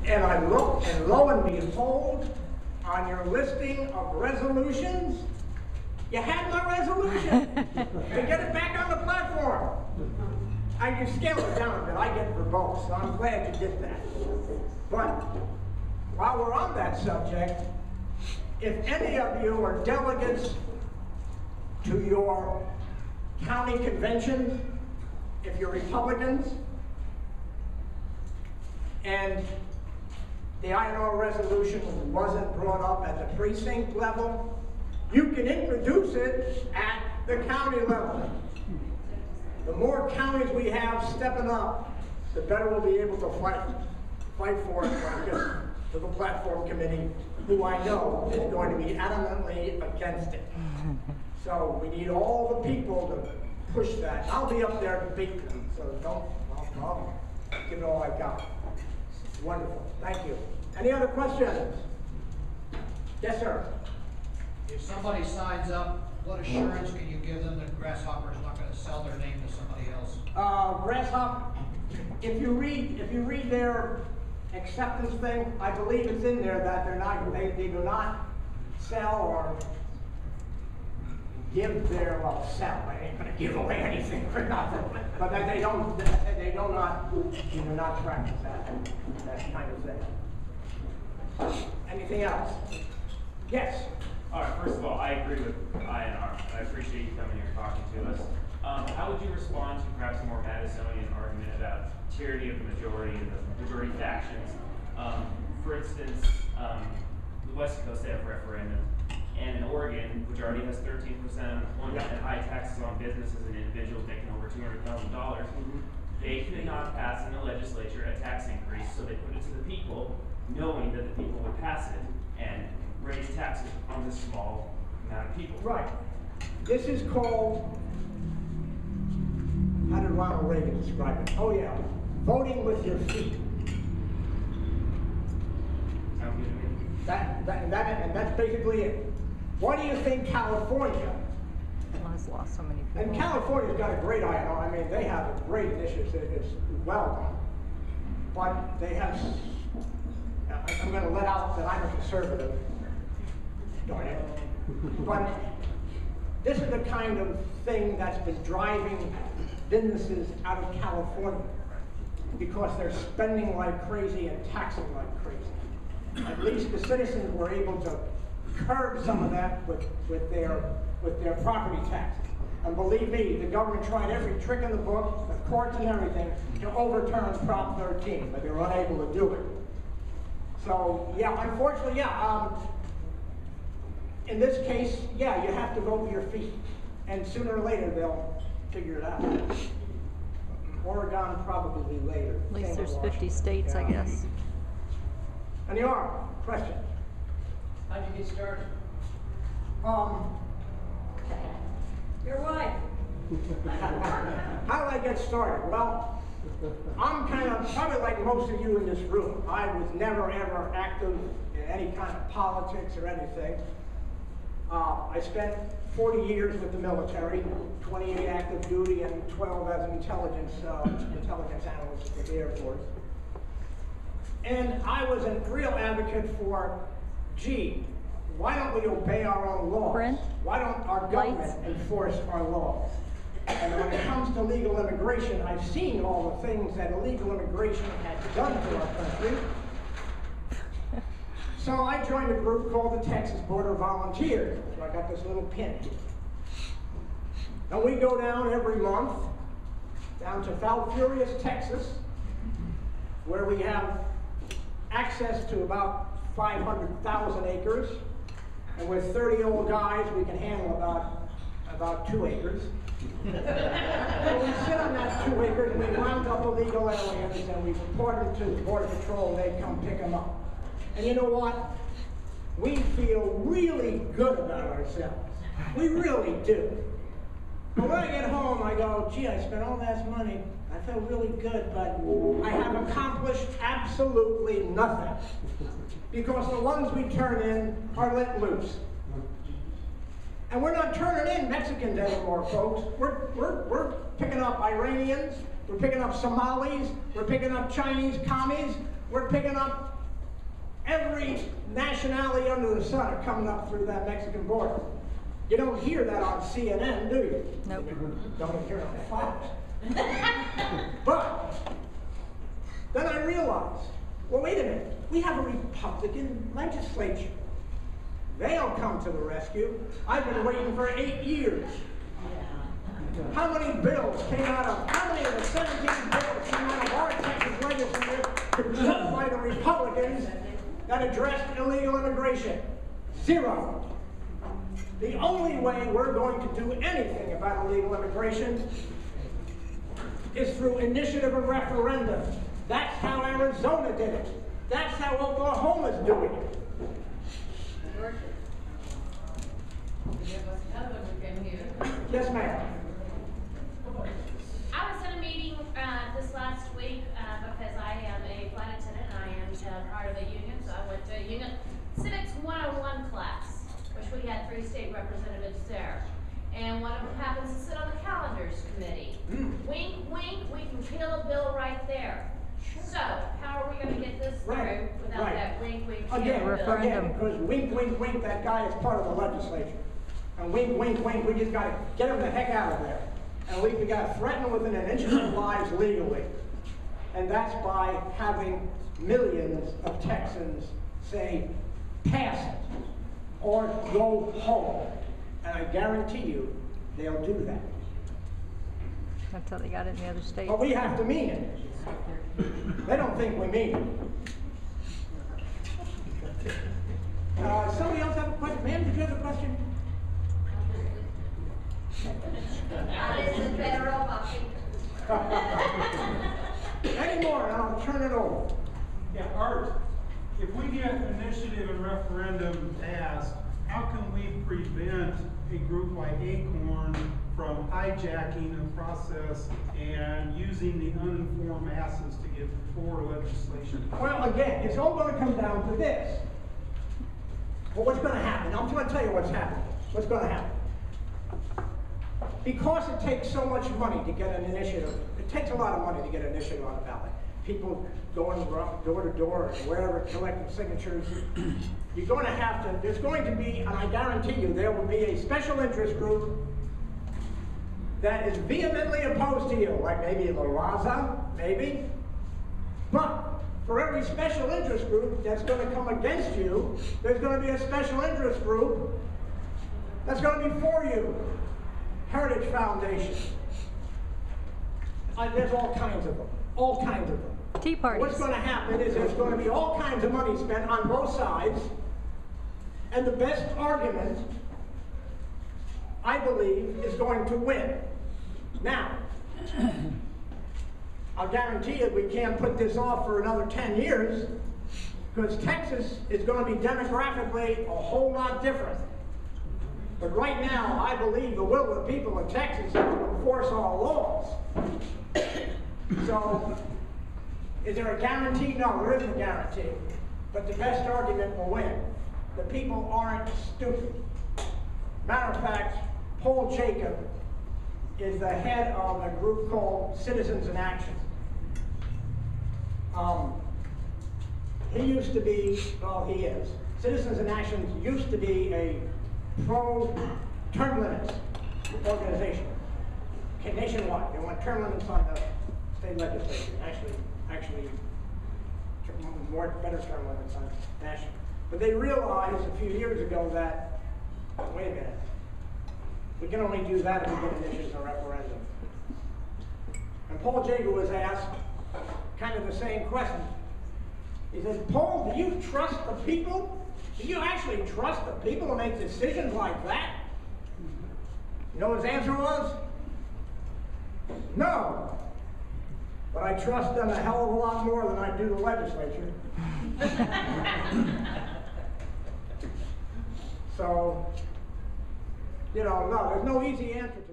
And I look, and lo and behold, on your listing of resolutions, you had my resolution to get it back on the platform. I can scale it down a bit. I get verbose, so I'm glad you did that. But while we're on that subject, if any of you are delegates to your county conventions, if you're Republicans, and the INR resolution wasn't brought up at the precinct level, you can introduce it at the county level. The more counties we have stepping up, the better we'll be able to fight for it, to the platform committee, who I know is going to be adamantly against it. So we need all the people to push that. I'll be up there to beat them, so I'll give it all I got. Wonderful, thank you. Any other questions? Yes, sir. If somebody signs up, what assurance can you give them that Grasshopper is not going to sell their name to somebody else? Grasshopper, if you read their acceptance thing, I believe it's in there that they do not sell or give their, well, sell. They ain't going to give away anything for nothing, but that they do not practice that kind of thing. Anything else? Yes. All right, first of all, I agree with INR. I appreciate you coming here and talking to us. How would you respond to perhaps a more Madisonian argument about tyranny of the majority and the majority factions? For instance, the West Coast had a referendum, and in Oregon, which already has 13% unemployment and high taxes on businesses and individuals making over $200,000, they could not pass in the legislature a tax increase, so they put it to the people, knowing that the people would pass it and raise taxes on this small amount of people. Right. This is called, how did Ronald Reagan describe it? Oh yeah, voting with your feet. Sound good to me? And that's basically it. Why do you think California? Has lost so many people. And California's got a great INR. I mean, they have a great initiative. It's well done. But they have, I'm going to let out that I'm a conservative. Darn it. But this is the kind of thing that's been driving businesses out of California because they're spending like crazy and taxing like crazy. At least the citizens were able to curb some of that with their property taxes. And believe me, the government tried every trick in the book, the courts and everything, to overturn Prop 13, but they were unable to do it. So, yeah, unfortunately, yeah. In this case, yeah, you have to vote with your feet. And sooner or later, they'll figure it out. Oregon, probably later. At least Same there's with 50 Washington. states, Yeah. I guess. And you are. Question? How'd you get started? Your wife. How did I get started? Well, I'm kind of, probably like most of you in this room, I was never ever active in any kind of politics or anything. I spent 40 years with the military, 28 active duty and 12 as an intelligence analyst for the Air Force. And I was a real advocate for, gee, why don't we obey our own laws? Brent? Why don't our government enforce our laws? And when it comes to legal immigration, I've seen all the things that illegal immigration has done to our country. So I joined a group called the Texas Border Volunteers. So I got this little pin. And we go down every month, down to Falfurrias, Texas, where we have access to about 500,000 acres. And with 30 old guys, we can handle about 2 acres. So we sit on that 2 acres and we round up illegal aliens and we report them to the Border Patrol and they come pick them up. And you know what? We feel really good about ourselves. We really do. But when I get home, I go, gee, I spent all that money. I feel really good, but I have accomplished absolutely nothing. Because the ones we turn in are let loose. And we're not turning in Mexicans anymore, folks. We're picking up Iranians, we're picking up Somalis, we're picking up Chinese commies, we're picking up every nationality under the sun are coming up through that Mexican border. You don't hear that on CNN, do you? Nope. Don't hear it on Fox. But then I realized, well, wait a minute. We have a Republican legislature. They'll come to the rescue. I've been waiting for 8 years. How many bills came out of, how many of the 17 bills came out of our Texas legislature proposed by the Republicans that addressed illegal immigration? 0. The only way we're going to do anything about illegal immigration is through initiative and referendum. That's how Arizona did it. That's how Oklahoma's doing it. Yes, ma'am. I was at a meeting this last week because I am a flight attendant and I am part of the union, so I went to a union civics 101 class, which we had 3 state representatives there. And one of them happens to sit on the calendars committee. Wink, wink, we can kill a bill right there. So, how are we going to get this through without that wink, wink, Again, kill bill? because wink, wink, wink, that guy is part of the legislature. And wink, wink, wink, we just got to get him the heck out of there. And we got to threaten within an inch of their lives legally. And that's by having millions of Texans say, pass it, or go home. And I guarantee you, they'll do that. That's how they got it in the other states. But we have to mean it. They don't think we mean it. Somebody else have a question? Ma'am, did you have a question? Any more, and I'll turn it over. Yeah, Art, if we get initiative and referendum passed, how can we prevent a group like Acorn from hijacking the process and using the uninformed masses to get poor legislation? Well, again, it's all going to come down to this. Well, what's going to happen? I'm going to tell you what's happening. What's going to happen? Because it takes so much money to get an initiative, it takes a lot of money to get an initiative on the ballot. People going door to door, wherever, collecting signatures. You're going to have to, there's going to be, and I guarantee you, there will be a special interest group that is vehemently opposed to you, like maybe La Raza, maybe. But for every special interest group that's going to come against you, there's going to be a special interest group that's going to be for you. Heritage Foundation. There's all kinds of them. All kinds of them. Tea parties. What's going to happen is there's going to be all kinds of money spent on both sides, and the best argument, I believe, is going to win. Now, I'll guarantee you we can't put this off for another 10 years, because Texas is going to be demographically a whole lot different. But right now, I believe the will of the people of Texas is to enforce our laws. So, is there a guarantee? No, there isn't a guarantee. But the best argument will win. The people aren't stupid. Matter of fact, Paul Jacob is the head of a group called Citizens in Action. He used to be, well, he is. Citizens in Action used to be a pro-term limits organization. Okay, nationwide. They want term limits on the state legislature. Actually, better term limits on national. But they realized a few years ago that, wait a minute, we can only do that if we get initiatives and referendum. And Paul Jager was asked kind of the same question. He said, Paul, do you trust the people? Do you actually trust the people to make decisions like that? You know what his answer was? No. But I trust them a hell of a lot more than I do the legislature. So, you know, no, there's no easy answer to